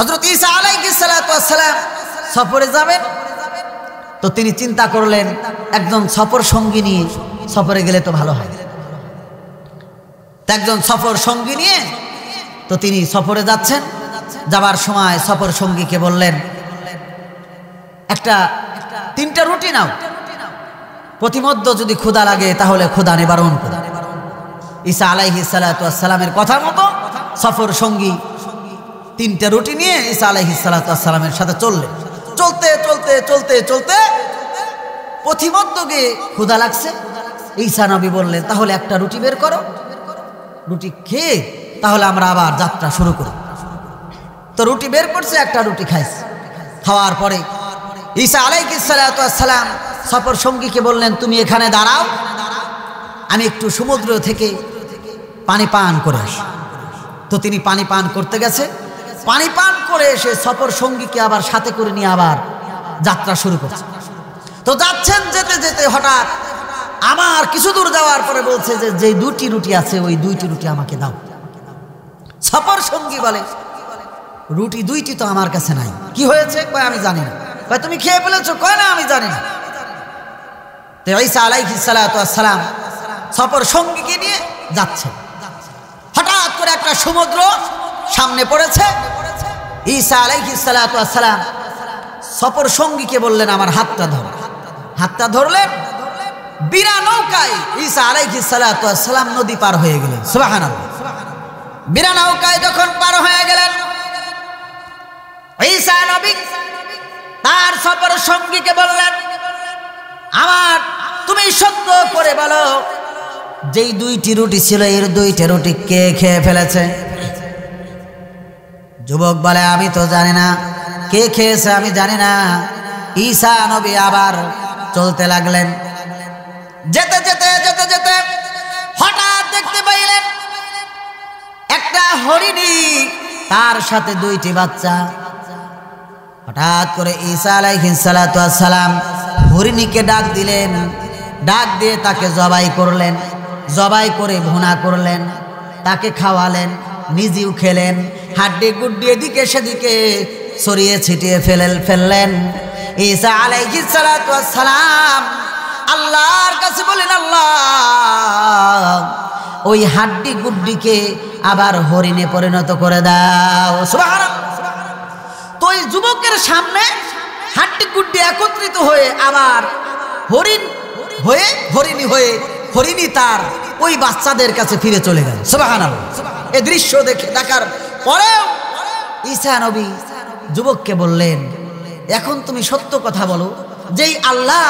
হযরত ঈসা আলাইহিস সালাতু ওয়াস সালাম সফরে যাবেন, তো তিনি চিন্তা করলেন একজন সফর সঙ্গী নিয়ে সফরে গেলে তো ভালো হয়। একজন সফর সঙ্গী নিয়ে তো তিনি সফরে যাচ্ছেন। যাবার সময় সফর সঙ্গীকে বললেন, একটা 3টা রুটি নাও, প্রতিমধ্য যদি ক্ষুধা লাগে তাহলে ক্ষুধা নিবারণ করো। ঈসা আলাইহিস সালাতু ওয়াস সালামের কথা মতো সফর সঙ্গী 3টা রুটি নিয়ে ঈসা আলাইহিস সালাতু ওয়াস সালামের সাথে চললেন। চলতে চলতে চলতে চলতে প্রতিমধ্য গিয়ে ক্ষুধা লাগছে। ঈসা নবী বললেন, তাহলে একটা রুটি বের করো, রুটি খেয়ে তাহলে আমরা আবার যাত্রা শুরু করি। তো রুটি বের করছে, একটা রুটি খাইছে। খাওয়ার পরে ঈসা আলাইহিস সালাতু ওয়াস সালাম সফর সঙ্গীকে বললেন, তুমি এখানে দাঁড়াও, আমি একটু সমুদ্র থেকে পানি পান করে আসি। তো তিনি পানি পান করতে গেছে। পানি পান করে এসে সফর সঙ্গীকে আবার সাথে করে নিয়ে আবার যাত্রা শুরু করছে। তো যাচ্ছেন, যেতে যেতে হঠাৎ আমার কিছু দূর যাওয়ার পরে বলছে যে যেই 2টি রুটি আছে ওই 2টি রুটি আমাকে দাও। সফর সঙ্গী বলে, রুটি 2টি তো আমার কাছে নাই, কি হয়েছে? কয় আমি জানি না। কয় তুমি খেয়ে ফেলেছো? কয় না আমি জানি না। তো ঈসা আলাইহিস সালাতু ওয়াস সালাম সফর সঙ্গীকে নিয়ে যাচ্ছে। হঠাৎ করে একটা সমুদ্র সামনে পড়েছে। ঈসা আলাইহিস সালাতু ওয়াস সালাম সফর সঙ্গীকে বললেন, আমার হাতটা ধর। হাতটা ধরলেন, বিনা নৌকায় ঈসা আলাইহিস সালাতু ওয়াস সালাম নদী পার হয়ে গেলেন। সুবহানাল্লাহ। বিনা নৌকায় যখন পার হয়ে গেলেন, ঈসা নবী তার সফর সঙ্গীকে বললেন, আমার তুমি সত্য করে বলো, যেই 2টি রুটি ছিল এর 2টা রুটি কে খেয়ে ফেলেছে? যুবক বলে, আমি তো জানি না, কে খেয়েছে আমি জানি না। ঈসা নবী আবার চলতে লাগলেন। যেতে যেতে যেতে যেতে হঠাৎ দেখতে পাইলেন একটা হরিণী, তার সাথে 2টি বাচ্চা। হঠাৎ করে ঈসা আলাইহিস সালাতু ওয়াস সালাম হরিণীকে ডাক দিলেন। ডাক দিয়ে তাকে জবাই করলেন। জবাই করে ভুনা করলেন, তাকে খাওয়ালেন, নিজেও খেলেন। হাড্ডি গুড্ডি এদিকে সেদিকে ছড়িয়ে ছিটিয়ে ফেললেন। ঈসা আলাইহিস সালাতু ওয়াস সালাম আল্লাহর কাছে বলেন, আল্লাহ ওই হাড্ডি গুড্ডিকে আবার হরিণে পরিণত করে দাও। সুবহানাল্লাহ। তো ওই যুবকের সামনে হাড্ডি গুড্ডি একত্রিত হয়ে আবার হরিণ হয়ে হরিণী হয়ে হরিণী তার ওই বাচ্চাদের কাছে ফিরে চলে গেল। সুবহানাল্লাহ। এই দৃশ্য দেখার পরেও ঈসা নবী যুবককে বললেন, এখন তুমি সত্য কথা বলো, যেই আল্লাহ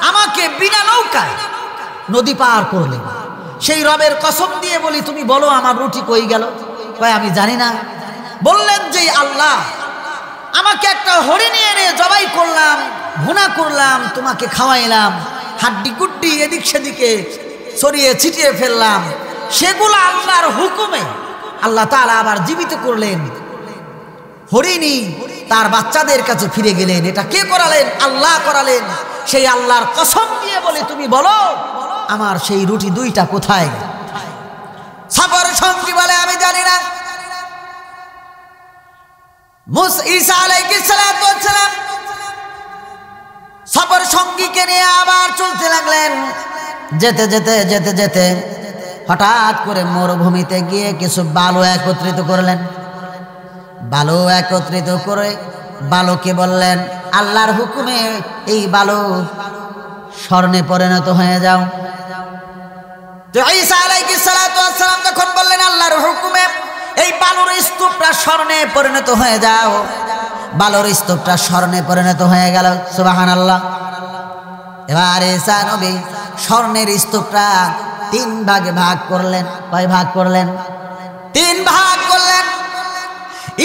আমাকে বিনা নৌকায় নদী পার করলেন, সেই রবের কসম দিয়ে বলি, তুমি বলো আমার রুটি কই গেল? কয় আমি জানি না। বললেন, যেই আল্লাহ আমাকে একটা হরিণী এনে জবাই করলাম, ভুনা করলাম, তোমাকে খাওয়াইলাম, হাড্ডি গুড্ডি এদিক সেদিকে ছড়িয়ে ছিটিয়ে ফেললাম, সেগুলো আল্লাহর হুকুমে আল্লাহ তাআলা আবার জীবিত করলেন। হরিণী তার বাচ্চাদের কাছে ফিরে গেলেন। এটা কে করালেন? আল্লাহ করালেন। সেই আল্লাহর কসম দিয়ে বলে, তুমি বলো আমার সেই রুটি 2টা কোথায়? সফর সঙ্গী বলে, আমি জানি না। ঈসা আলাইহিস সালাতু ওয়াস সালাম সফর সঙ্গীকে নিয়ে আবার চলতে লাগলেন। যেতে যেতে যেতে যেতে হঠাৎ করে মরুভূমিতে গিয়ে কিছু বালু একত্রিত করলেন। বালু একত্রিত করে বালুকে বললেন, আল্লাহর হুকুমে এই বালু স্বর্ণে পরিণত হয়ে যাও। তো ঈসা আলাইহিস সালাতু ওয়াস সালাম যখন বললেন, আল্লাহর হুকুমে এই বালুর স্তূপটা স্বর্ণে পরিণত হয়ে যাও, বালুর স্তূপটা স্বর্ণে পরিণত হয়ে গেল। সুবহানাল্লাহ। এবার ঈসা নবী স্বর্ণের স্তূপটা 3 ভাগে ভাগ করলেন। কয় ভাগ করলেন? 3 ভাগ করলেন।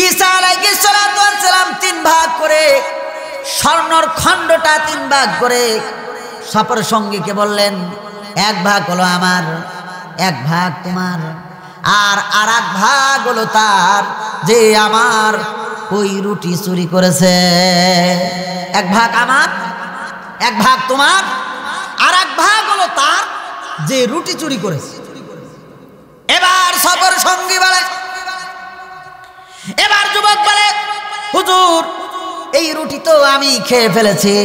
ঈসা আলাইহিস সালাতু ওয়াস সালাম 3 ভাগ করে স্বর্ণর খণ্ডটা 3 ভাগ করে সফর সঙ্গীকে বললেন, 1 ভাগ হলো আমার, 1 ভাগ তোমার, আর 1 ভাগ হলো তার যে আমার ওই রুটি চুরি করেছে। 1 ভাগ আমার, 1 ভাগ তোমার, আর 1 ভাগ হলো তার যে রুটি চুরি করেছে। এবার সফর সঙ্গী বলে, এবার যুবক বলে, এই রুটি তো আমি খেয়ে ফেলেছি।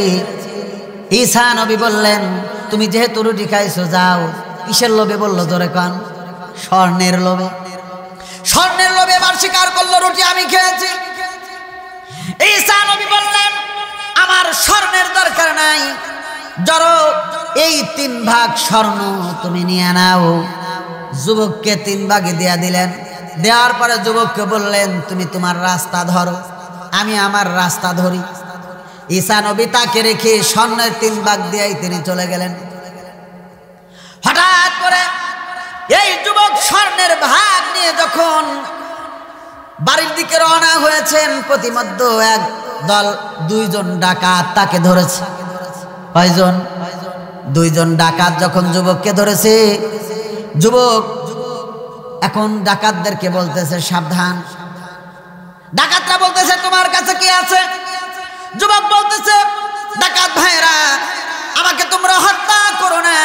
ঈসা নবী বললেন, তুমি যেহেতু রুটি খাইছো যাও। কিসের লোভে বললো? জোরে কান। স্বর্ণের লোভে। স্বর্ণের লোভে এবার স্বীকার করলো রুটি আমি খেয়েছি। ঈসা নবী বললেন, আমার স্বর্ণের দরকার নাই, ধরো এই 3 ভাগ স্বর্ণ তুমি নিয়ে নাও। যুবককে 3 ভাগে দিয়া দিলেন। দেওয়ার পরে যুবককে বললেন, তুমি তোমার রাস্তা ধরো, আমি আমার রাস্তা ধরি। ঈসা নবী তাকে রেখে স্বর্ণের 3 ভাগ দিয়েই তিনি চলে গেলেন। হঠাৎ করে এই যুবক স্বর্ণের ভাগ নিয়ে যখন বাড়ির দিকে রওনা হয়েছেন, প্রতিমধ্যে এক দল 2 জন ডাকাত তাকে ধরেছে। কয়জন? 2 জন ডাকাত যখন যুবককে ধরেছে, যুবক এখন ডাকাতদেরকে বলতেছে সাবধান। ডাকাতরা বলতেছে তোমার কাছে কি আছে? যুবক বলতেছে, ডাকাত ভাইরা আমাকে তোমরা হত্যা করো না,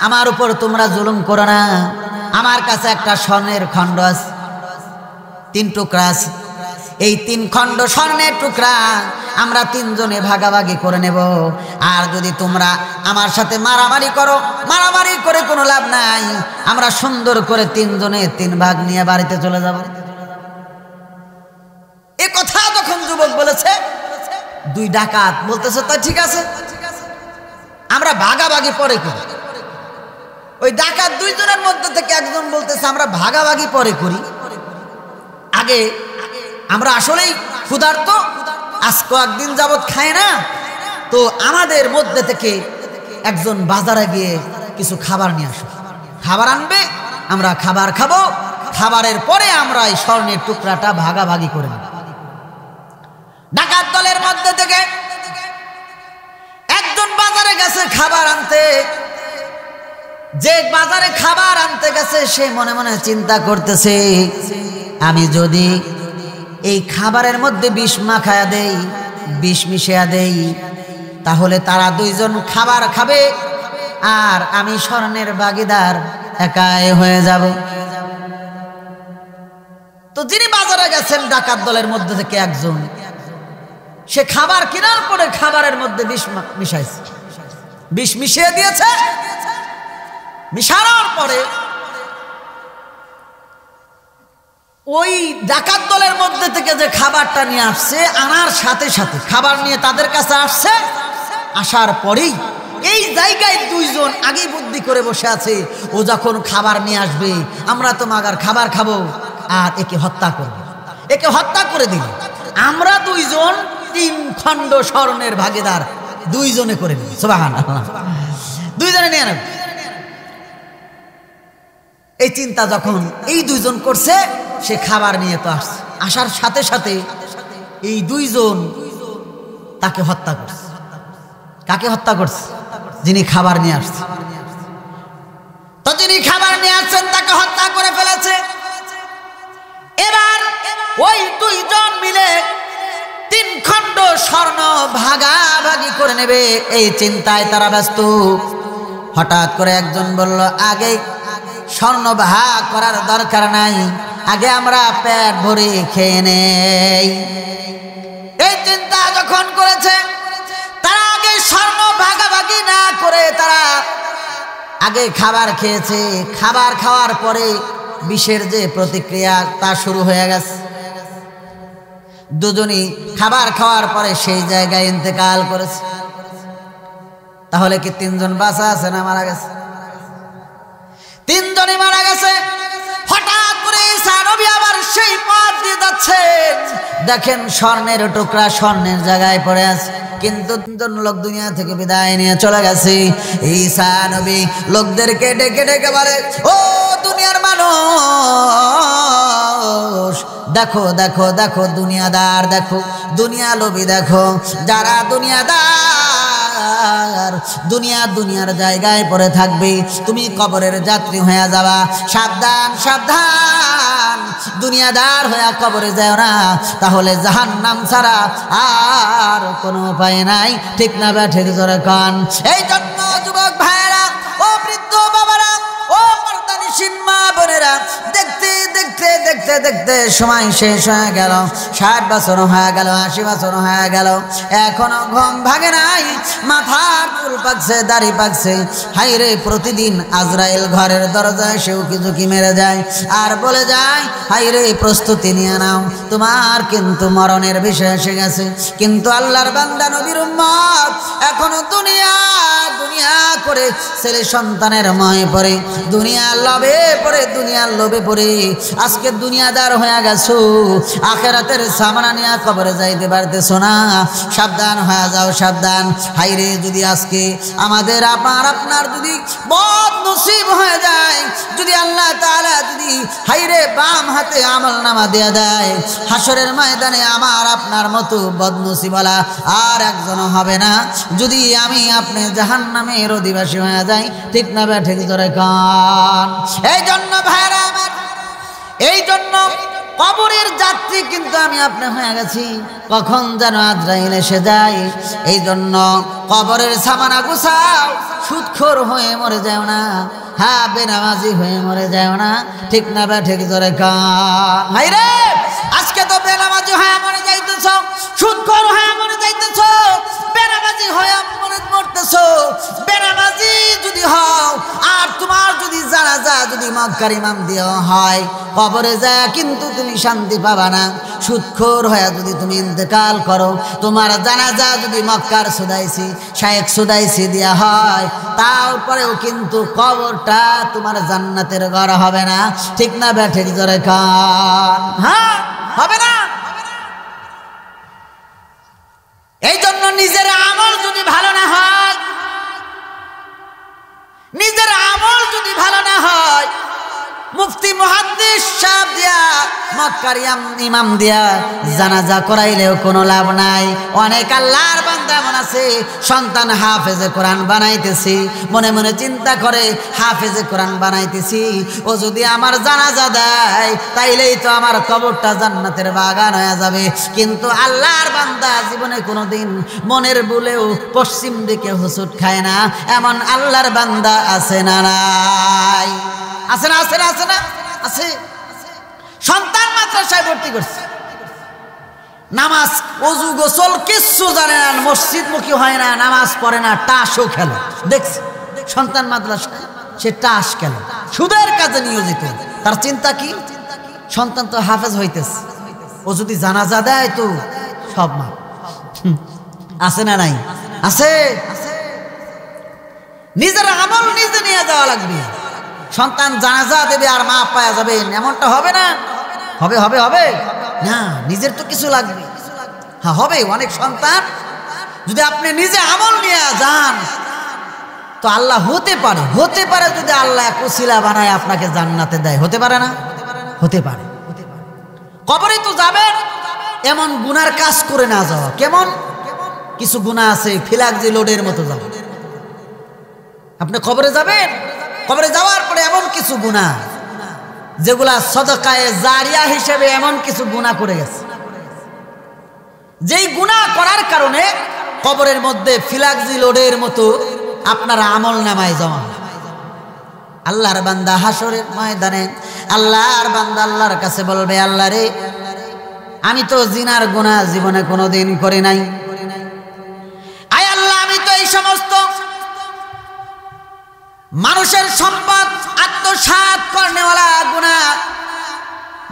আমার উপর তোমরা জুলুম করো না। আমার কাছে একটা স্বর্ণের খণ্ড আছে, 3 টুকরা আছে। এই 3 খণ্ড স্বর্ণের টুকরা আমরা 3 জনে ভাগাভাগি করে নেব। আর যদি তোমরা আমার সাথে মারামারি করো, মারামারি করে কোনো লাভ নাই, আমরা সুন্দর করে 3 জনে 3 ভাগ নিয়ে বাড়িতে চলে যাব। এ কথা যখন যুবক বলেছে, 2 ডাকাত বলতেছে তাই ঠিক আছে, আমরা ভাগাভাগি পরে করি। ওই ডাকাত 2 জনের মধ্যে থেকে একজন বলতেছে আমরা ভাগাভাগি পরে করি, আগে আমরা আসলেই ক্ষুধার্ত, আজ কয়েকদিন যাবৎ খায় না, তো আমাদের মধ্যে থেকে একজন বাজারে গিয়ে কিছু খাবার নিয়ে আসো। খাবার আনবে, আমরা খাবার খাবো, খাবারের পরে আমরা এই স্বর্ণের টুকরাটা ভাগাভাগি করে নেব। ডাকাত দলের মধ্যে থেকে একজন বাজারে গেছে খাবার আনতে। যে বাজারে খাবার আনতে গেছে সে মনে মনে চিন্তা করতেছে, আমি যদি এই খাবারের মধ্যে বিষ মাখায়া দেই, বিষ মিশিয়ে দেই, তাহলে তারা 2 জন খাবার খাবে আর আমি স্বর্ণের ভাগীদার একাই হয়ে যাব। তো যিনি বাজারে গেছেন ডাকাত দলের মধ্যে থেকে একজন, সে খাবার কেনার পরে খাবারের মধ্যে বিষ মিশাইছে, বিষ মিশিয়ে দিয়েছে। মিশানোর পরে ওই ডাকাত দলের মধ্যে থেকে যে খাবারটা নিয়ে আসছে, আনার সাথে সাথে খাবার নিয়ে তাদের কাছে আসছে। আসার পরেই এই জায়গায় 2 জন আগেই বুদ্ধি করে বসে আছে, ও যখন খাবার নিয়ে আসবে আমরা তো মাগার খাবার খাবো আর একে হত্যা করব। একে হত্যা করে দিল, আমরা 2 জন 3 খণ্ড স্বর্ণের ভাগীদার 2 জনে করে নিই। সুবহানাল্লাহ, 2 জনে নিয়ে নেব। এই চিন্তা যখন এই 2 জন করছে, সে খাবার নিয়ে তো আসছে। আসার সাথে সাথে এই 2 জন তাকে হত্যা করছে। কাকে হত্যা করছে? যিনি খাবার নিয়ে আসছে। তো যিনি খাবার নিয়ে আসছেন তাকে হত্যা করে ফেলেছে। এবার ওই 2 জন মিলে 3 খণ্ড স্বর্ণ ভাগাভাগি করে নেবে, এই চিন্তায় তারা ব্যস্ত। হঠাৎ করে একজন বলল, আগে স্বর্ণ ভাগ করার দরকার নাই, আগে আমরা পেট ভরে খেয়ে নেই। এই চিন্তা যখন করেছে, তারা আগে স্বর্ণ ভাগাভাগি না করে তারা আগে খাবার খেয়েছে। খাবার খাওয়ার পরে বিষের যে প্রতিক্রিয়া তা শুরু হয়ে গেছে। 2 জনই খাবার খাওয়ার পরে সেই জায়গায় ইন্তেকাল করেছে। তাহলে কি 3 জন বাঁচা আছে না মারা গেছে? 3 জনই মারা গেছে। হঠাৎ করে ঈসা নবী আবার সেই পথ দিয়ে যাচ্ছেন, দেখেন স্বর্ণের টুকরা স্বর্ণের জায়গায় পড়ে আছে, কিন্তু 3 জন লোক দুনিয়া থেকে বিদায় নিয়ে চলে গেছে। ঈসা নবী লোকদেরকে ডেকে ডেকে বলে, ও দুনিয়ার মানুষ, দেখো দেখো দেখো দুনিয়াদার, দেখো দুনিয়া লোভী, দেখো যারা দুনিয়াদার, দুনিয়ার জায়গায় পড়ে থাকবে, তুমি কবরের যাত্রী হয়ে যাবা। সাবধান সাবধান, দুনিয়াদার হয়ে কবরে যাও না, তাহলে জাহান্নাম ছাড়া আর কোনো উপায় নাই। ঠিক না বা ঠিক জোরে কান। এই জন্য যুবক ভাইয়েরা, ও বৃদ্ধ বাবারা, ও মর্দানিসীন মা বোনেরা, দেখতে দেখতে দেখতে দেখতে সময় শেষ হয়ে গেল, 60 বছর হয়ে গেল, 80 বছর হয়ে গেল, এখনো ঘুম ভাঙে নাই, মাথার চুল পাকছে, দাড়ি পাকছে। হাইরে প্রতিদিন আজরাইল ঘরের দরজায় এসে উকি মেরে যায় আর বলে যায়, হাইরে প্রস্তুতি নিয়ে নাও, তোমার কিন্তু মরণের বিষয় এসে গেছে। কিন্তু আল্লাহর বান্দা নবীর উম্মত এখনো দুনিয়া করে ছেলে সন্তানের মহে পড়ে, দুনিয়ার লোভে পড়ে আজকে দুনিয়াদার হয়ে গেছো, আখেরাতের সামনা নিয়ে কবরে যাইতে পারতেছো না। সাবধান হয়ে যাও, সাবধান। হাইরে যদি আজকে আমাদের আপনার যদি বদনসিব হয়ে যায়, যদি আল্লাহ তাআলা যদি হাইরে বাম হাতে আমলনামা দিয়ে দেয়, হাসরের ময়দানে আমার আপনার মতো বদনসিবওয়ালা আর একজনও হবে না। যদি আমি আপনি জাহান্নামের অধিবাসী হয়ে যাই, ঠিক না বে ঠিক ধরে কান। এই জন্য ভাইরা আমার, এই জন্য কবরের যাত্রী কিন্তু আমি আপনি হয়ে গেছি, কখন যেন আজরাইল এসে যায়। এই জন্য কবরের সামানা গুছাও, সুদখোর হয়ে মরে যাও না, হ্যাঁ বেনামাজি হয়ে মরে যাও না, ঠিক না বে ঠিক ধরে কান। হাইরে আজকে তো বেনামাজি হয়ে মরে যাইতেছ, সুদখোর হয়ে মরে যাইতেছ, বেনামাজি হয়ে মরতেছো। বেনামাজি যদি হও আর তোমার যদি জানাজা যদি মক্কার ইমাম দেওয়া হয়, কবরে যায় কিন্তু তুমি শান্তি পাবা না। সুদখোর হয়ে যদি তুমি ইন্তেকাল করো, তোমার জানাজা যদি মক্কার সুদাইসি শায়েখ সুদাইসি দেওয়া হয়, তারপরেও কিন্তু কবরটা তোমার জান্নাতের ঘর হবে না, ঠিক না বে ঠিক জোরে কান। হ্যাঁ হবে না। এই জন্য নিজের আমল যদি ভালো না হয়, নিজের আমল যদি ভালো না হয়, মুফতি মুহাদ্দিস সাহেব দিয়া মক্কার ইমাম দিয়া জানাজা করাইলেও কোনো লাভ নাই। অনেক আল্লাহর বান্দা এমন আছে, সন্তান হাফেজে কোরআন বানাইতেছি, মনে মনে চিন্তা করে হাফেজে কোরআন বানাইতেছি, ও যদি আমার জানাজা দেয় তাইলেই তো আমার কবরটা জান্নাতের বাগান হয়ে যাবে। কিন্তু আল্লাহর বান্দা জীবনে কোনোদিন মনের ভুলেও পশ্চিম দিকে হুসুট খায় না, এমন আল্লাহর বান্দা আছে না নাই? আছে না? আছে না? আছে না? আছে। সন্তান মাদ্রাসায় ভর্তি করছে, নামাজ ওযু গোসল কিচ্ছু জানে না, মসজিদমুখী হয় না, নামাজ পড়ে না, টাসও খেলে। দেখছি সন্তান মাদ্রাসায় সে টাস খেলে, সুদের কাজে নিয়োজিত। তার চিন্তা কি? সন্তান তো হাফেজ হইতেছে, ও যদি জানাজা দেয় তো সব মা। আছে না নাই? আছে। নিজের আমল নিজে নিয়ে যাওয়া লাগবে। সন্তান জানাজা দেবে আর মা পায়া যাবেন, এমনটা হবে না। হবে হবে হবে না, নিজের তো কিছু লাগবে। হ্যাঁ হবে। অনেক সন্তান যদি আপনি নিজে আমল নিয়ে যান তো আল্লাহ হতে পারে যদি আল্লাহ এক ওসিলা বানায় আপনাকে জান্নাতে দেয়, হতে পারে না? হতে পারে। কবরে তো যাবেন, এমন গুনার কাজ করে না যাওয়া। কেমন? কিছু গুনাহ আছে ফিলাকজি লোডের মতো যাবে। আপনি কবরে যাবেন, কবরে যাওয়ার পরে এমন কিছু গুনাহ যেগুলা সদকায়ে জারিয়া হিসেবে এমন কিছু গুনাহ করে গেছে, যেই গুনাহ করার কারণে কবরের মধ্যে ফিলাকজি লোডের মতো আপনার আমল নামায় জমা। আল্লাহর বান্দা হাসরের ময়দানে আল্লাহর বান্দা আল্লাহর কাছে বলবে, আল্লাহ রে, আমি তো জিনার গুনাহ জীবনে কোনোদিন করি নাই। আয় আল্লাহ, আমি তো এই সমস্ত মানুষের সম্পদ আত্মসাৎ করনেওয়ালা গুনাহ,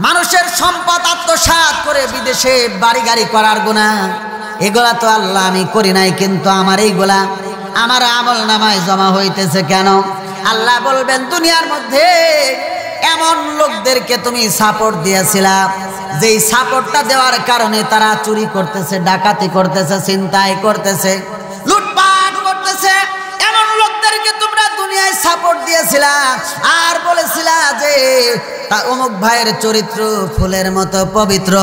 মানুষের সম্পদ আত্মসাৎ করে বিদেশে বাড়ি গাড়ি করার গুনাহ, এগুলা তো আল্লাহ আমি করি নাই, কিন্তু আমার এইগুলা আমার আমল নামায় জমা হইতেছে কেন? আল্লাহ বলবেন, দুনিয়ার মধ্যে এমন লোকদেরকে তুমি সাপোর্ট দিয়েছিলা, যেই সাপোর্টটা দেওয়ার কারণে তারা চুরি করতেছে, ডাকাতি করতেছে, ছিনতাই করতেছে, লুটপাট করতেছে, এমন লোকদেরকে তোমরা দুনিয়ায় সাপোর্ট দিয়েছিলা আর বলেছিলা যে অমুক ভাইয়ের চরিত্র ফুলের মতো পবিত্র।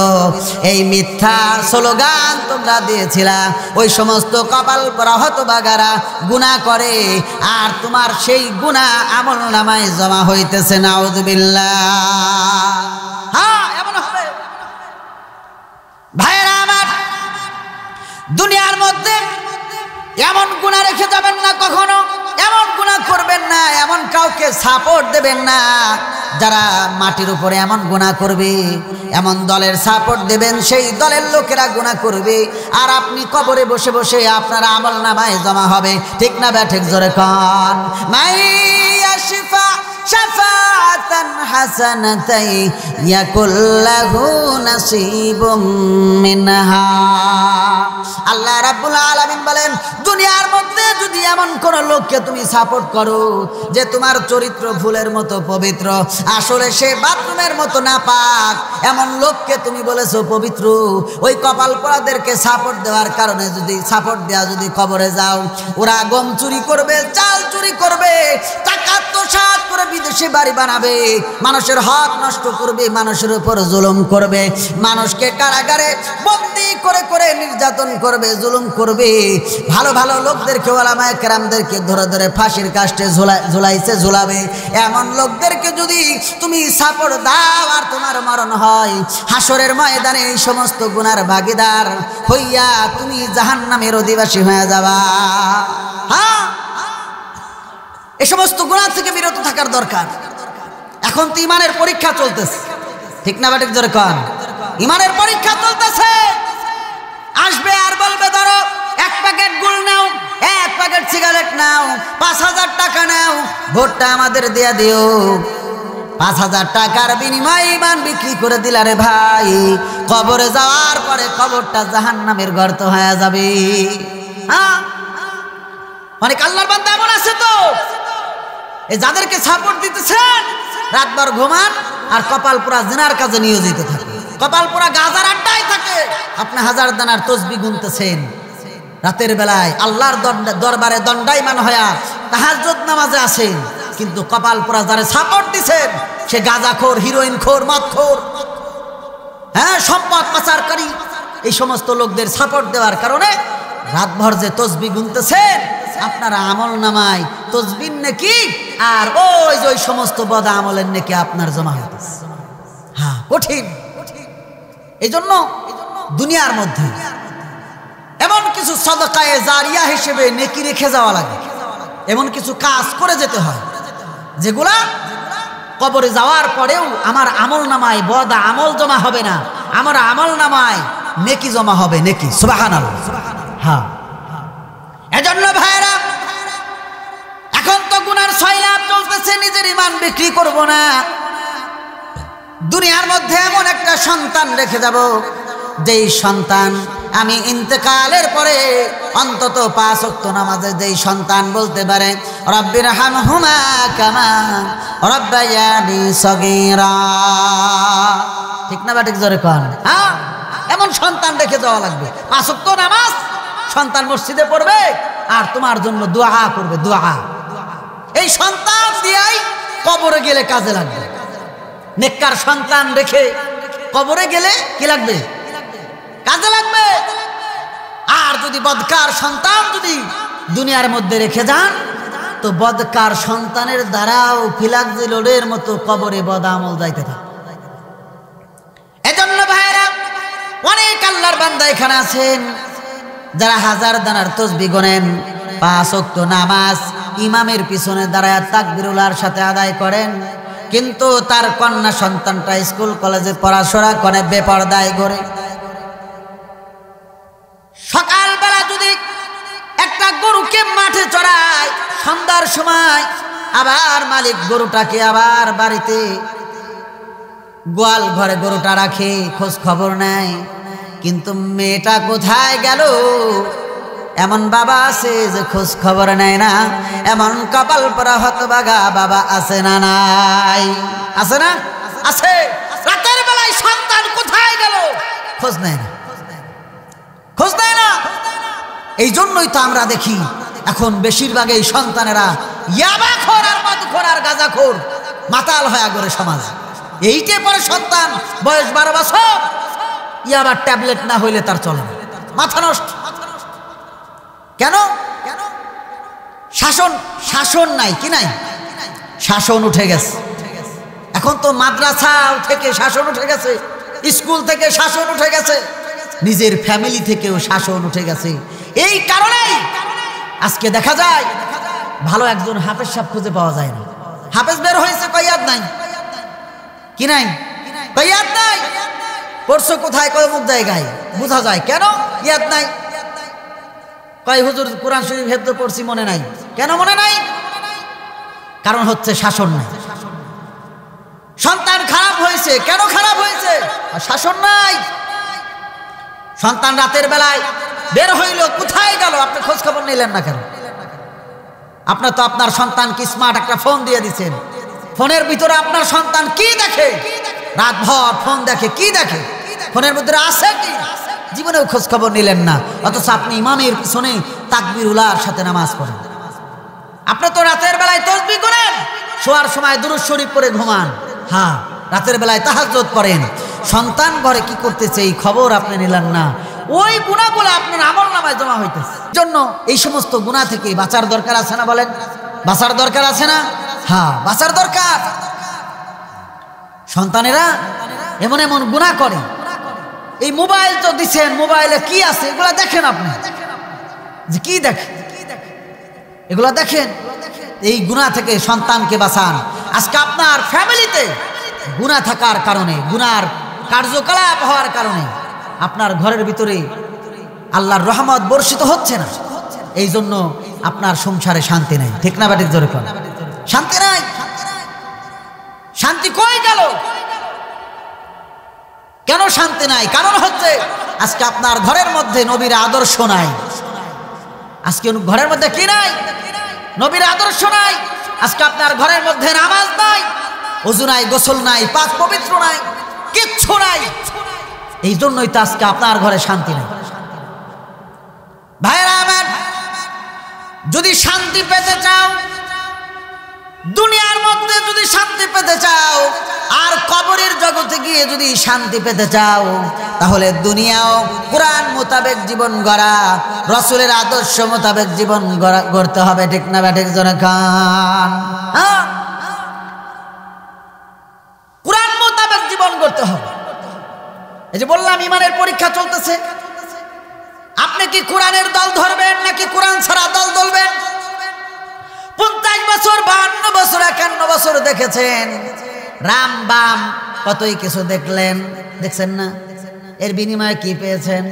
এই মিথ্যা স্লোগান তোমরা দিয়েছিলা। ওই সমস্ত কপাল পরা হতভাগারা গুনাহ করে আর তোমার সেই গুনাহ আমল নামায় জমা হইতেছে। নাউযুবিল্লাহ। হ্যাঁ, এমন হবে। ভাইয়েরা আমার, দুনিয়ার মধ্যে এমন গুনাহ রেখে যাবেন না কখনো, এমন গুনাহ করবেন না, এমন কাউকে সাপোর্ট দেবেন না যারা মাটির উপরে এমন গুনাহ করবে, এমন দলের সাপোর্ট দেবেন, সেই দলের লোকেরা গুনাহ করবে, আর আপনি কবরে বসে বসে আপনার আমলনামায় জমা হবে। ঠিক না ব্যাঠিক? জোরে কোন। মাইয়াশফা শাফাআতান হাসানাতাই ইয়াকুল্লাহু নাসিবুম মিনহা। আল্লাহ রাব্বুল আলামিন বলেন, দুনিয়ার মধ্যে যদি এমন কোন লোককে তুমি সাপোর্ট করো যে তোমার চরিত্র ফুলের মতো পবিত্র, আসলে সে বাথরুমের মতো নাপাক, এমন লোককে তুমি বলেছো পবিত্র, ওই কপাল পোড়াদেরকে সাপোর্ট দেওয়ার কারণে যদি সাপোর্ট দেওয়া যদি কবরে যাও, ওরা গম চুরি করবে, চাল চুরি করবে, টাকা আত্মসাৎ করে বিদেশে বাড়ি বানাবে, মানুষের হক নষ্ট করবে, মানুষের উপর জুলুম করবে, মানুষকে কারাগারে বন্দী করে করে নির্যাতন করবে, জুলুম করবে, ভালো ভালো লোকদেরকে, ওলামায়ে কেরামদেরকে ধরে ধরে ফাঁসির কাস্টে ঝুলাবে। এমন লোকদেরকে যদি তুমি সাপোর্ট দাও আর তোমার মরণ হয়, হাসরের ময়দানে এই সমস্ত গুনার ভাগীদার হইয়া তুমি জাহান্নামের অধিবাসী হয়ে যাবা। হ্যাঁ, এই সমস্ত গুনাহ থেকে বিরত থাকার দরকার। এখন তো ইমানের পরীক্ষা চলতেছে, ঠিক না ব্যাটিক? জোরে কোন। ইমানের পরীক্ষা চলতেছে। আসবে আর বলবে, ধরো 1 প্যাকেট গুল নাও, 1 প্যাকেট সিগারেট নাও, 5000 টাকা নাও, ভোটটা আমাদের দিয়ে দিও। 5000 টাকার বিনিময়ে ইমান বিক্রি করে দিলা রে ভাই, কবরে যাওয়ার পরে কবরটা জাহান্নামের গর্ত হয়ে যাবে। হ্যাঁ, অনেক আল্লাহর বান্দা এমন আছে তো, এই যাদেরকে সাপোর্ট দিতেছেন, রাতভর ঘুমান আর কপাল পুরা জিনার কাজে নিয়োজিত থাকে, কপাল পুরা গাজার আড্ডায় থাকে। আপনি 1000 দানার তসবিহ গুনতেছেন, রাতের বেলায় আল্লাহর দরবারে দণ্ডায়মান হয়া তাহাজ্জুদ নামাজে আছেন, কিন্তু কপাল পুরা যারা সাপোর্ট দিছেন সে গাঁজাখোর, হিরোইনখোর, মদখোর, হ্যাঁ, সম্পদ পাচারকারী, এই সমস্ত লোকদের সাপোর্ট দেওয়ার কারণে রাতভর যে তসবিহ গুনতেছেন, আপনারা আমল নামায় তসবিহ নেকি আর ওই সমস্ত বদ আমলের নেকি আপনার জমা হইতেছে। হ্যাঁ, কঠিন। এই জন্য দুনিয়ার মধ্যে এমন কিছু সাদকায়ে জারিয়া হিসেবে নেকি রেখে যাওয়া লাগে, এমন কিছু কাজ করে যেতে হয় যেগুলা কবরে যাওয়ার পরেও আমার আমল নামায় বদ আমল জমা হবে না, আমার আমল নামায় নেকি জমা হবে, নেকি। সুবহানাল্লাহ। হ্যাঁ, এজন্য ভাইরা, এখন তো গুনার সয়লাব চলতেছে, নিজের ইমান বিক্রি করব না। দুনিয়ার মধ্যে এমন একটা সন্তান রেখে যাব, যেই সন্তান আমি ইন্তেকালের পরে অন্তত 5 ওয়াক্ত নামাজে যেই সন্তান বলতে পারে, রব্বির হামহুমা কামা রব্বায়ানি সগীরা। ঠিক না ব্যাটিক? জোরে কোন। হ্যাঁ, এমন সন্তান রেখে যাওয়া লাগবে। 5 ওয়াক্ত নামাজ সন্তান মসজিদে পড়বে আর তোমার জন্য দোয়া করবে, দোয়া। এই সন্তান দিয়াই কবরে গেলে কাজে লাগবে। নেককার সন্তান রেখে কবরে গেলে কি লাগবে? কাজে লাগবে। আর যদি বদকার সন্তান যদি দুনিয়ার মধ্যে রেখে যান, তো বদকার সন্তানের দ্বারাও ফিলাকজি লোডের মতো কবরে বদ আমল যাইতে থাকে। এজন্য ভাইরা, অনেক আল্লাহর বান্দা এখানে আছেন যারা 1000 দানার তসবিহ গোনেন, 5 ওয়াক্ত নামাজ ইমামের পিছনে দাঁড়ায় তাকবীরুল্লাহর সাথে আদায় করেন, কিন্তু তার কন্যা সন্তানটা স্কুল কলেজে পড়াশোনা করে বেপরদায় ঘরে। সকালবেলা যদি একটা গরুকে মাঠে চড়ায়, সন্ধ্যার সময় আবার মালিক গরুটাকে আবার বাড়িতে গোয়াল ঘরে গরুটা রাখে, খোঁজ খবর নেয়, কিন্তু মেয়েটা কোথায় গেল এমন বাবা আছে যে খোঁজ খবর নেয় না। এমন কপাল পরা হতভাগা বাবা আছে না? নাই? আছে না? আছে। রাতের বেলায় সন্তান কোথায় গেল খোঁজ নেয় না, খোঁজ নেয় না। এই জন্যই তো আমরা দেখি এখন বেশিরভাগ এই সন্তানেরা ইয়াবাখোর আর মদখোর আর গাঁজাখোর মাতাল হয়ে গেছে সমাজ। এইটে পরে সন্তান বয়স 12 বছর, ইয়াবার ট্যাবলেট না হইলে তার চলে না, মাথা নষ্ট। কেন? শাসন নাই, কি নাই? শাসন উঠে গেছে। এখন তো মাদ্রাসা থেকে শাসন উঠে গেছে, স্কুল থেকে শাসন উঠে গেছে, নিজের ফ্যামিলি থেকেও শাসন উঠে গেছে। এই কারণেই আজকে দেখা যায় ভালো একজন হাফেজ সাহেব খুঁজে পাওয়া যায় না। হাফেজ বের হয়েছে কয়াদ নাই, কি নাই? ইয়াদ নাই। পড়ছো কোথায়? কয় অমুক জায়গায়। বোঝা যায় কেন? ইয়াদ নাই। কয় হুজুর কোরআন শরীফ হেফজ পড়ছি, মনে নাই। কেন মনে নাই? কারণ হচ্ছে শাসন নাই। সন্তান খারাপ হয়েছে, কেন খারাপ হয়েছে? শাসন নাই। সন্তান রাতের বেলায় বের হইল, কোথায় গেল? আপনি খোঁজ খবর নিলেন না কেন? আপনার তো আপনার সন্তানকে স্মার্ট একটা ফোন দিয়ে দিচ্ছেন। ফোনের ভিতরে আপনার সন্তান কি দেখে? রাতভর ফোন দেখে, কি দেখে? ফোনের ভিতরে আছে কি? জীবনেও খোঁজ খবর নিলেন না। অথচ আপনি ইমামের পিছনে তাকবীরুল্লাহর সাথে নামাজ পড়েন। আপনি তো রাতের বেলায় তাসবিহ করেন, শোয়ার সময় দুরূদ শরীফ পড়ে ঘুমান। হ্যাঁ, রাতের বেলায় তাহাজ্জুদ পড়েন। সন্তান ঘরে কি করতেছে এই খবর আপনি নিলেন না। ওই গুনাহগুলো আপনার আমলনামায় জমা হইতেছে। জন্য এই সমস্ত গুনাহ থেকে বাঁচার দরকার আছে না? বলেন, বাঁচার দরকার আছে না? হ্যাঁ, বাঁচার দরকার। সন্তানেরা এমন এমন গুনাহ করে। এই মোবাইল তো দিচ্ছেন, মোবাইলে কি আছে এগুলা দেখেন আপনি, যে কি দেখেন এগুলা দেখেন। এই গুনাহ থেকে সন্তানকে বাঁচান। আজকে আপনার ফ্যামিলিতে গুনাহ থাকার কারণে, গুনার কার্যকলাপ হওয়ার কারণে আপনার ঘরের ভিতরে আল্লাহর রহমত বর্ষিত হচ্ছে না। এই জন্য আপনার সংসারে শান্তি নাই। ঠিক না বাটিক জোরে কোন? শান্তি নাই। শান্তি কই গেল? কেন শান্তি নাই? কারণ হচ্ছে আজকে আপনার ঘরের মধ্যে নবীর আদর্শ নাই। আজকে ঘরের মধ্যে কি নাই? নবীর আদর্শ নাই। আজকে আপনার ঘরের মধ্যে নামাজ নাই, ওযু নাই, গোসল নাই, পাক পবিত্র নাই, কিচ্ছু নাই। এই জন্যই তো আজকে আপনার ঘরে শান্তি নাই। ভাইরা আমার, যদি শান্তি পেতে চাও, দুনিয়ার মধ্যে যদি শান্তি পেতে চাও, আর কবরের জগতে গিয়ে যদি শান্তি পেতে চাও, তাহলে দুনিয়াও কোরআন মোতাবেক জীবন গড়া, রাসূলের আদর্শ মোতাবেক জীবন গড়তে হবে। ঠিক না ঠিক জোরে খান? হ্যাঁ, কোরআন মোতাবেক জীবন গড়তে হবে। এই যে বললাম ইমানের পরীক্ষা চলতেছে। আপনি কি কোরআনের দল ধরবেন নাকি কোরআন ছাড়া দল ধরবেন? 50 বছর, 52 বছর, 51 বছর দেখেছেন, রাম বাম কতই কিছু দেখলেন, দেখছেন না? এর বিনিময়ে কি পেয়েছেন?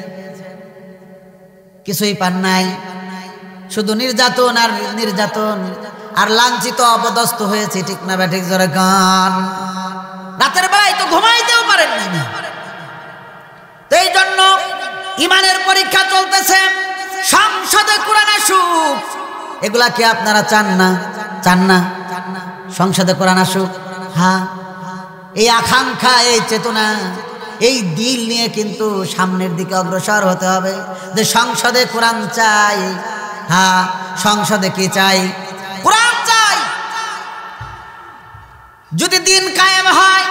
কিছুই পান নাই। শুধু নির্যাতন আর নির্যাতন, আর লাঞ্ছিত অপদস্থ হয়েছে। ঠিক না ঠিক জোরে গান? রাতের বেলায় তো ঘুমাইতেও পারেন না। এই জন্য ইমানের পরীক্ষা চলতেছে। সংসদে কোরআন আসুক, এগুলা কি আপনারা চান না? চান না সংসদে কোরআন আসুক? হ্যাঁ, এই আকাঙ্ক্ষা, এই চেতনা, এই দিল নিয়ে কিন্তু সামনের দিকে অগ্রসর হতে হবে, যে সংসদে কোরআন চাই। হ্যাঁ, সংসদে কি চাই? কোরআন চাই। যদি দিন কায়েম হয়,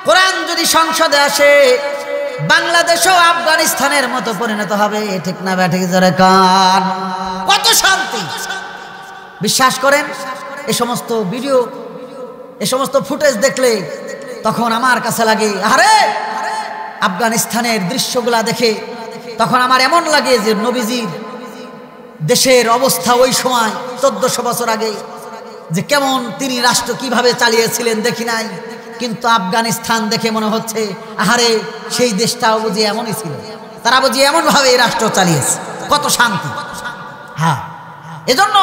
কোরআন যদি সংসদে আসে, বাংলাদেশও আফগানিস্তানের মতো পরিণত হবে। ঠিক না ঠিক জোরে কান? কত শান্তি! বিশ্বাস করেন, এই সমস্ত ভিডিও, এই সমস্ত ফুটেজ দেখলে তখন আমার কাছে লাগে, আরে আফগানিস্তানের দৃশ্যগুলা দেখে তখন আমার এমন লাগে যে নবীজির দেশের অবস্থা ওই সময় 1400 বছর আগে যে কেমন তিনি রাষ্ট্র কিভাবে চালিয়েছিলেন দেখি নাই। কিন্তু আফগানিস্তান দেখে মনে হচ্ছে, আহারে সেই দেশটাও বুঝি এমনই ছিল, তারা বুঝি এমন ভাবে এই রাষ্ট্র চালিয়েছে। কত শান্তি! হ্যাঁ, এজন্য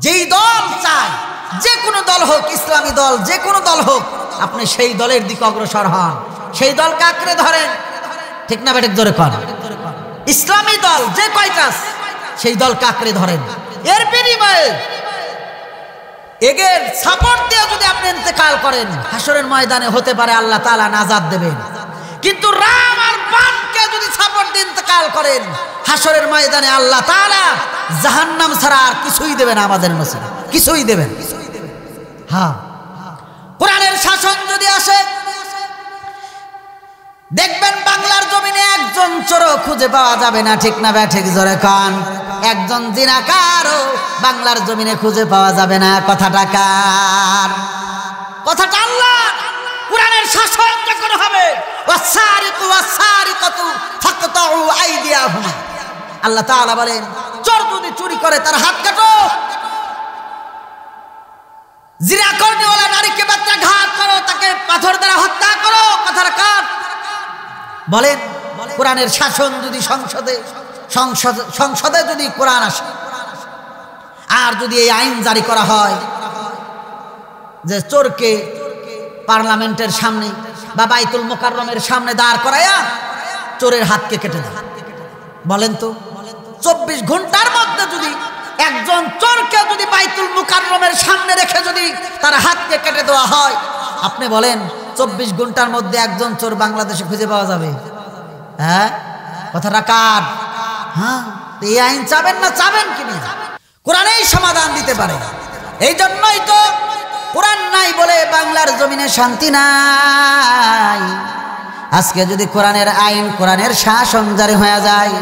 যেই দল চায়, যে কোনো দল হোক, ইসলামী দল, যে কোনো দল হোক, আপনি সেই দলের দিকে অগ্রসর হন, সেই দলকে আঁকড়ে ধরেন। ঠিক না বেঠিক জোরে কর? ইসলামী দল যে কয়টা, সেই দলকে আঁকড়ে ধরেন। এর বিনিময়ে এগের সাপোর্ট দিয়ে যদি আপনি ইন্তেকাল করেন, হাসরের ময়দানে হতে পারে আল্লাহ তাআলা নাজাত দেবেন। কিন্তু রাম আর বামকে যদি সাপোর্ট দিয়ে ইন্তেকাল করেন, হাসরের ময়দানে আল্লাহ তাআলা জাহান্নাম ছাড়া আর কিছুই দেবেন আমাদের মাঝে, কিছুই দেবেন। হ্যাঁ, কোরআনের শাসন যদি আসে, দেখবেন বাংলার জমিনে একজন চোরও খুঁজে পাওয়া যাবে না। ঠিক না ঠিক জোরে কান? একজন জিনাকারও বাংলার জমিনে খুঁজে পাওয়া যাবে না। কথাটা কার? কথাটা আল্লাহ। কোরআনের শাসন যখন হবে, ওয়াসারিকু ওয়াসারিকাতু ফাকতাউ আইদিয়াহুমা, আল্লাহ তাআলা বলেন, চোর যদি চুরি করে তার হাত কাটো। জিনা করনেওয়ালা নারীকে বাচ্চা ঘাত করো, তাকে পাথর দ্বারা হত্যা করো, কথার কার বলেন? কোরআনের শাসন যদি সংসদে যদি কোরআন আসে, আর যদি এই আইন জারি করা হয় যে চোরকে পার্লামেন্টের সামনে বা বাইতুল মোকাররমের সামনে দাঁড় করায়া চোরের হাতকে কেটে দেয়, বলেন তো 24 ঘন্টার মধ্যে যদি একজন চোরকে যদি বাইতুল মোকাররমের সামনে রেখে যদি তার হাতকে কেটে দেওয়া হয়, আপনি বলেন 24 ঘন্টার মধ্যে একজন চোর বাংলাদেশে খুঁজে পাওয়া যাবে? হ্যাঁ, কথাটা কার? হ্যাঁ, এই আইন চাবেন না চাবেন কিনা? কোরআনেই সমাধান দিতে পারে। এই জন্যই তো কোরআন নাই বলে বাংলার জমিনে শান্তি নাই। আজকে যদি কোরআনের আইন, কোরআনের শাসন জারি হয়ে যায়,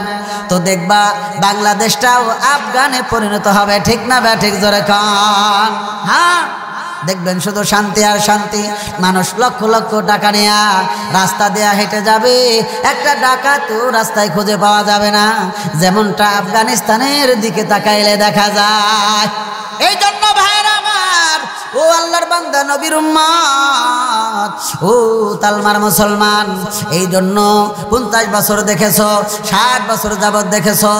তো দেখবা বাংলাদেশটাও আফগানে পরিণত হবে। ঠিক না বে ঠিক? জোরে কান। হ্যাঁ, দেখবেন শুধু শান্তি আর শান্তি। মানুষ লক্ষ লক্ষ টাকা নিয়ে রাস্তা দেয়া হেঁটে যাবে, একটা ডাকাতও রাস্তায় খুঁজে পাওয়া যাবে না, যেমনটা আফগানিস্তানের দিকে তাকাইলে দেখা যায়। এই জন্য ভাইরা আমার, ও আল্লাহর বান্দা নবীর উম্মত, ও তালমার মুসলমান, এই জন্য 50 বছর দেখেছো, 60 বছর যাবত দেখেছো,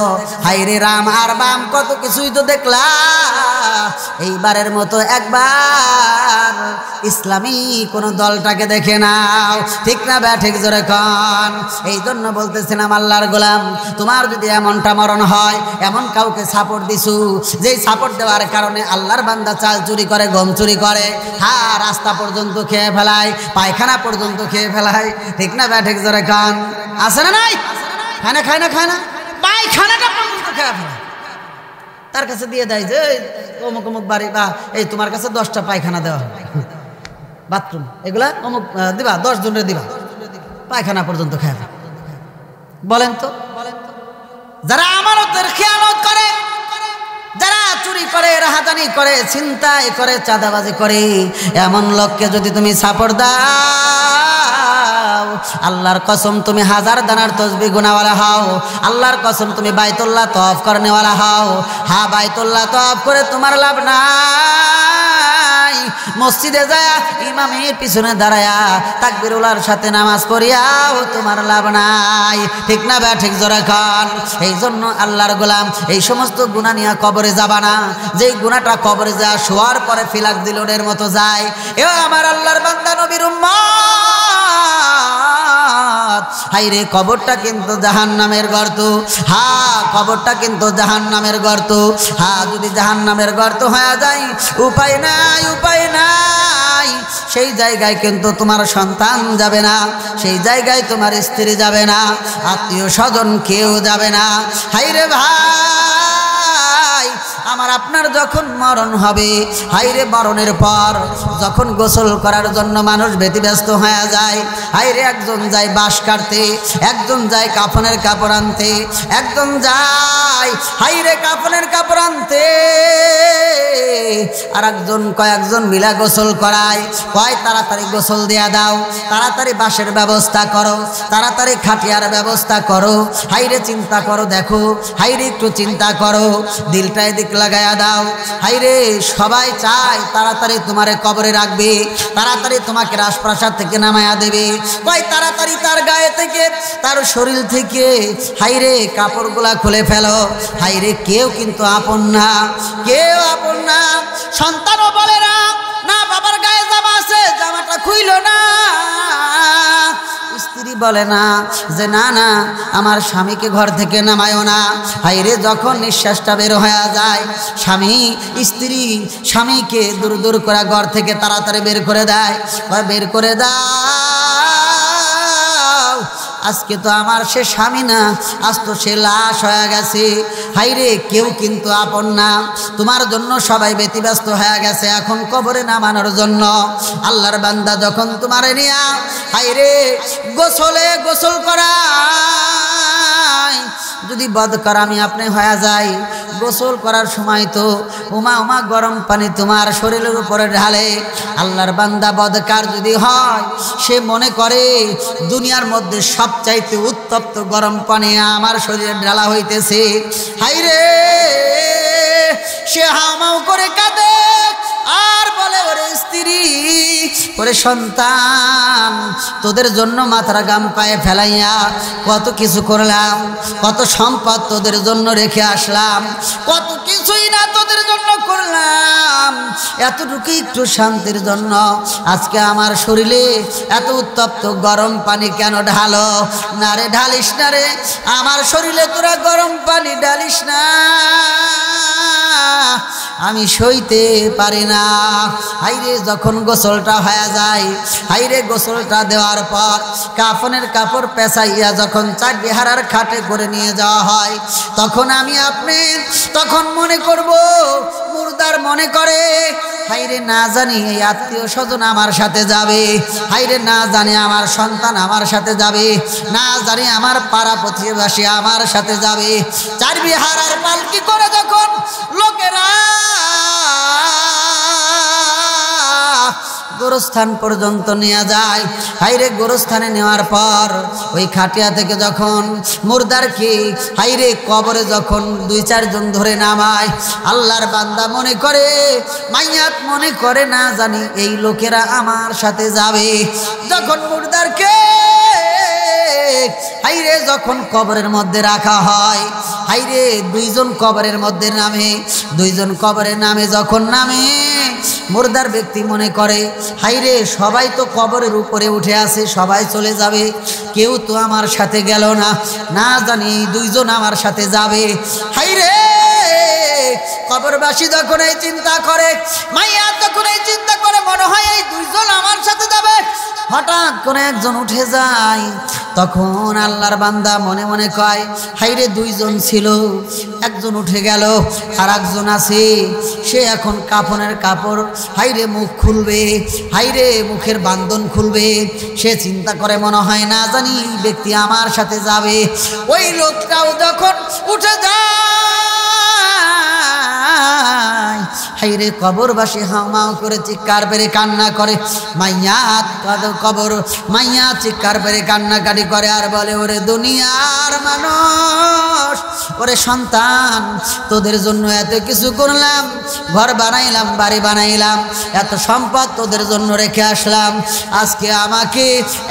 হাইরে রাম আর বাম কত কিছুই তো দেখলা। এইবারের মতো একবার ইসলামী কোন দলটাকে দেখে নাও। ঠিক না বে ঠিক? জোরে কান। এই জন্য বলতেছিলাম আল্লাহর গোলাম, তোমার যদি এমনটা মরণ হয়, এমন কাউকে সাপোর্ট দিছু যেই সাপোর্ট দেওয়ার কারণে আল্লাহর বান্দা চাল চুরি করে, গম চুরি করে, হ্যাঁ, রাস্তা পর্যন্ত খেয়ে ফেলায়, পায়খানা পর্যন্ত খেয়ে ফেলায়। ঠিক না বে ঠিক? জোরে কান। আছে না নাই? খায় না পায়খানাটা পর্যন্ত খেয়ে ফেলায়। তার কাছে দিয়ে দেয় যে অমুক অমুক বাড়ি, বা এই তোমার কাছে 10টা পায়খানা দেওয়া হবে, বাথরুম এগুলা অমুক দিবা, 10 জনের দিবা, পায়খানা পর্যন্ত খেয়ে। বলেন তো, যারা আমানতের খেয়ানত করে, যারা চুরি করে, রাহাজানি করে, ছিনতাই করে, চাঁদাবাজি করে, এমন লোককে যদি তুমি সাপোর্ট দাও, আল্লাহর কসম তুমি 1000 দানার তসবিহ গুনাওয়ালা হও। আল্লাহর কসম তুমি বাইতুল্লাহ তওয়াফ করনেওয়ালা হও। হ্যাঁ, বাইতুল্লাহ তওয়াফ করে তোমার লাভ নাই। মসজিদে যায় ইমামের পিছনে দাঁড়ায়া তাকবীরুল্লাহর সাথে নামাজ পড়িয়াও তোমার লাভ নাই। ঠিক না বে ঠিক? জোরে কান। এই জন্য আল্লাহর গোলাম, এই সমস্ত গুনাহ নিয়ে কবরে যাবা না, যেই গুনাহটা কবরে যা শোয়ার পরে ফিলাক দিলের মতো যায়। এ আমার আল্লাহর বান্দা নবীর উম্মত, হাইরে কবরটা কিন্তু জাহান্নামের গর্ত। হ্যাঁ, কবরটা কিন্তু জাহান্নামের গর্ত। হ্যাঁ, যদি জাহান্নামের গর্ত হয়ে যায়, উপায় নাই, উপায় নাই। সেই জায়গায় কিন্তু তোমার সন্তান যাবে না, সেই জায়গায় তোমার স্ত্রী যাবে না, আত্মীয় স্বজন কেউ যাবে না। হাইরে ভাই আমার, আপনার যখন মরণ হবে, হাইরে মরণের পর যখন গোসল করার জন্য মানুষ ব্যতিব্যস্ত হয়ে যায়, হাইরে একজন যায় বাঁশ কাটতে, একজন যায় কাফনের কাপড় আনতে, একজন যায় হাইরে কাফনের কাপড় আনতে, আর একজন কয়েকজন মিলা গোসল করায়। কয় তাড়াতাড়ি গোসল দেয়া দাও, তাড়াতাড়ি বাঁশের ব্যবস্থা করো, তাড়াতাড়ি খাটিয়ার ব্যবস্থা করো। হাইরে চিন্তা করো, দেখো হাইরে একটু চিন্তা করো, দিলটা এদিক লাগায়া দাও। হাইরে সবাই চায় তাড়াতাড়ি তোমারে কবরে রাখবে, তাড়াতাড়ি তোমাকে রাজপ্রাসাদ থেকে নামায়া দেবে। কয় তাড়াতাড়ি তার গায়ে থেকে, তার শরীর থেকে হাইরে কাপড়গুলা খুলে ফেলো। হাইরে কেউ কিন্তু আপন না, কেউ আপন না। সন্তানও বলে না, না বাবার গায়ে জামা আছে, জামাটা খুইল না। স্ত্রী বলে না যে না না আমার স্বামীকে ঘর থেকে নামায়ও না। হাইরে যখন নিঃশ্বাসটা বের হয়ে যায়, স্বামী স্ত্রী স্বামীকে দূর দূর করে ঘর থেকে তাড়াতাড়ি বের করে দেয়, বের করে দাও। আজকে তো আমার সে স্বামী না, আজ তো সে লাশ হয়ে গেছে। হাইরে কেউ কিন্তু আপন না, তোমার জন্য সবাই ব্যতিব্যস্ত হয়ে গেছে এখন কবরে নামানোর জন্য। আল্লাহর বান্দা যখন তোমারে নিয়া হাইরে গোসল করায়, যদি বদকারামি আপনি হয়ে যায়, গোসল করার সময় তো উমা গরম পানি তোমার শরীরের উপরে ঢালে। আল্লাহর বান্দা বদকার যদি হয়, সে মনে করে দুনিয়ার মধ্যে সবচাইতে উত্তপ্ত গরম পানি আমার শরীরে ঢালা হইতেছে। হাইরে সে হামাও করে কাঁদে, আর বলে ওরে স্ত্রী ওরে সন্তান তোদের জন্য মাথার গাম পায়ে ফেলাইয়া কত কিছু করলাম, কত সম্পদ তোদের জন্য রেখে আসলাম, কত কিছুই না তোদের জন্য করলাম, এতটুকু একটু শান্তির জন্য আজকে আমার শরীরে এত উত্তপ্ত গরম পানি কেন ঢালো? না রে ঢালিস না রে, আমার শরীরে তোরা গরম পানি ঢালিস না, আমি সইতে পারি না। হাইরে যখন গোসলটা হয়ে যায়, হাইরে গোসলটা দেওয়ার পর কাফনের কাপড় পেঁচাইয়া যখন চারবিহারার খাটে করে নিয়ে যাওয়া হয়, তখন আমি আপনি তখন মনে করব, মুর্দার মনে করে হাইরে না জানি এই আত্মীয় স্বজন আমার সাথে যাবে, হাইরে না জানি আমার সন্তান আমার সাথে যাবে, না জানি আমার পাড়া প্রতিবেশী আমার সাথে যাবে। চারবিহারার পালকি করে যখন লোকেরা গোরস্থান পর্যন্ত নিয়ে যায়, হাইরে গোরস্থানে নেওয়ার পর ওই খাটিয়া থেকে যখন মুর্দারকে হাইরে কবরে যখন 2-4 জন ধরে নামায়, আল্লাহর বান্দা মনে করে, মাইয়াত মনে করে না জানি এই লোকেরা আমার সাথে যাবে। যখন মুর্দারকে হাইরে যখন কবরের মধ্যে রাখা হয়, হাইরে 2 জন কবরের মধ্যে নামে, 2 জন কবরের নামে যখন নামে, মুর্দার ব্যক্তি মনে করে হাইরে সবাই তো কবরের উপরে উঠে আসে, সবাই চলে যাবে, কেউ তো আমার সাথে গেল না, না জানি 2 জন আমার সাথে যাবে। হাইরে কবরবাসী যখন এই চিন্তা করে, মাইয়া যখন এই চিন্তা করে, মনে হয় এই 2 জন আমার সাথে যাবে, হঠাৎ করে একজন উঠে যায়। তখন আল্লাহর বান্দা মনে মনে কয় হাইরে 2 জন ছিল, একজন উঠে গেল, আর একজন আছে, সে এখন কাফনের কাপড় হাইরে মুখ খুলবে, হাইরে মুখের বান্ধন খুলবে। সে চিন্তা করে মনে হয় না জানি এই ব্যক্তি আমার সাথে যাবে। ওই লোকটাও যখন উঠে যায়, হাইরে কবরবাসী হাউমাউ করে চিৎকার পেরে কান্না করে, মাইয়াত কবর মাইয়া চিৎকার পেরে কান্নাকাটি করে আর বলে ওরে দুনিয়ার মানুষ, ওরে সন্তান তোদের জন্য এত কিছু করলাম, ঘর বানাইলাম, বাড়ি বানাইলাম, এত সম্পদ তোদের জন্য রেখে আসলাম, আজকে আমাকে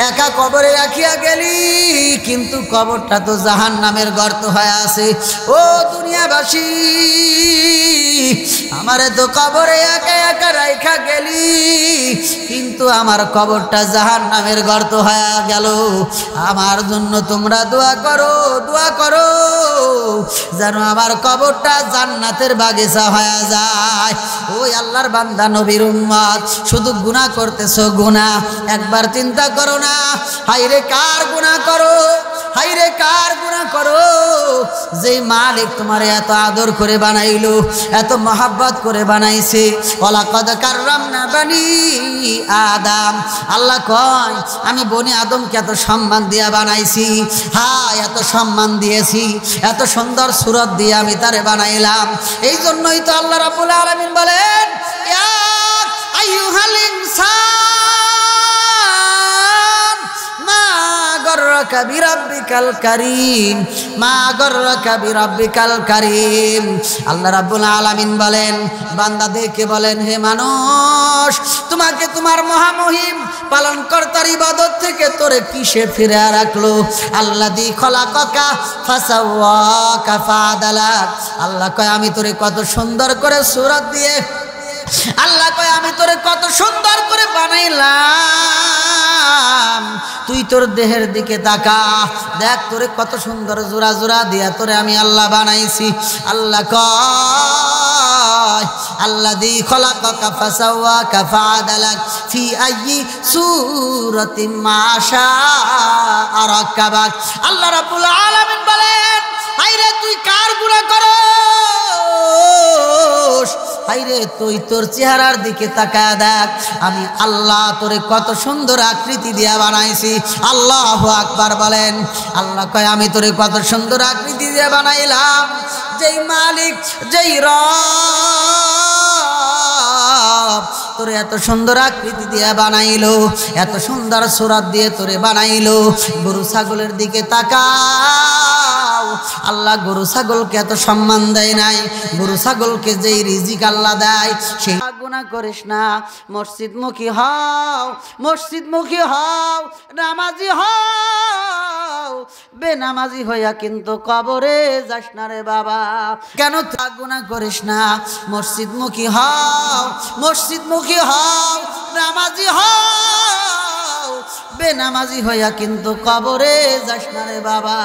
একা কবরে রাখিয়া গেলি, কিন্তু কবরটা তো জাহান্নামের গর্ত হয়ে আছে। ও দুনিয়াবাসী আমারে তো কবরে একা একা রাইখা গেলি, কিন্তু আমার কবরটা জাহান্নামের গর্ত হয়ে গেল। আমার জন্য তোমরা দোয়া করো, দোয়া করো যেন আমার কবরটা জান্নাতের বাগিচা হয়ে যায়। ওই আল্লাহর বান্দা নবীর উম্মত, শুধু গুনাহ করতেছো গুনাহ, একবার চিন্তা করো না হাইরে কার গুনাহ করো, হাইরে কার গুনাহ করো, যে মালিক তোমারে এত আদর করে বানাইলো, এত মহাব্বত করে বানাইছে। ওয়ালাকাদ কাররামনা বানি আদম, আল্লাহ কয় আমি বনি আদমকে এত সম্মান দিয়া বানাইছি, হ্যাঁ এত সম্মান দিয়েছি, এত সুন্দর সুরত দিয়ে আমি তারে বানাইলাম। এই জন্যই তো আল্লাহ রাব্বুল আলামিন বলেন ইয়া আইয়ুহাল ইনসান মা গররাকা বিরাব্বিকাল কারীম, মা গররাকা বিরাব্বিকাল কারীম। আল্লাহ রাব্বুল আলামিন বলেন বান্দাদেরকে বলেন, হে মানুষ তোমাকে তোমার মহামহিম পালনকর্তার ইবাদত থেকে তোরে কিসে ফিরে রাখলো? আল্লাযী খলাকাকা ফাসাওয়াকা ফাআদালাক। আল্লাহ কয় আমি তোরে কত সুন্দর করে সূরত দিয়ে, আল্লাহ কয় আমি তোরে কত সুন্দর করে বানাইলাম, তুই তোর দেহের দিকে তাকা, দেখ তোরে কত সুন্দর জোড়া জোড়া দিয়া তোরে আমি আল্লাহ বানাইছি। আল্লাহ কয় আল্লাযী খলাকাকা ফাসাওয়াকা ফাআদালাক ফি আইয়ি সূরাতিন মা শাআ রাক্কাবাক। আল্লাহ রাব্বুল আলামিন বলেন হায়রে তুই কার গুনাহ করস, হায়রে তুই তোর চেহারার দিকে তাকায় দেখ, আমি আল্লাহ তোরে কত সুন্দর আকৃতি দিয়া বানাইছি। আল্লাহু আকবার বলেন। আল্লাহ কয় আমি তোরে কত সুন্দর আকৃতি দিয়া বানাইলাম, যেই মালিক যেই রব তোরে এত সুন্দর আকৃতি দিয়ে বানাইলো, এত সুন্দর সুরাত দিয়ে তোরে বানাইলো। গরু ছাগলের দিকে তাকাও, আল্লাহ গরু ছাগলকে এত সম্মান দেয় নাই, গরু ছাগলকে যেই রিজিক আল্লাহ দেয় সেই গুনাহ করিস না। মসজিদমুখী হও, মসজিদমুখী হও, নামাজি হও, বেনামাজি হইয়া কিন্তু কবরে যাস না রে বাবা। কেন গুনাহ করিস না? মসজিদমুখী হও, মসজিদমুখী হও, নামাজি হও, বেনামাজি হইয়া কিন্তু কবরে যাস না রে বাবা।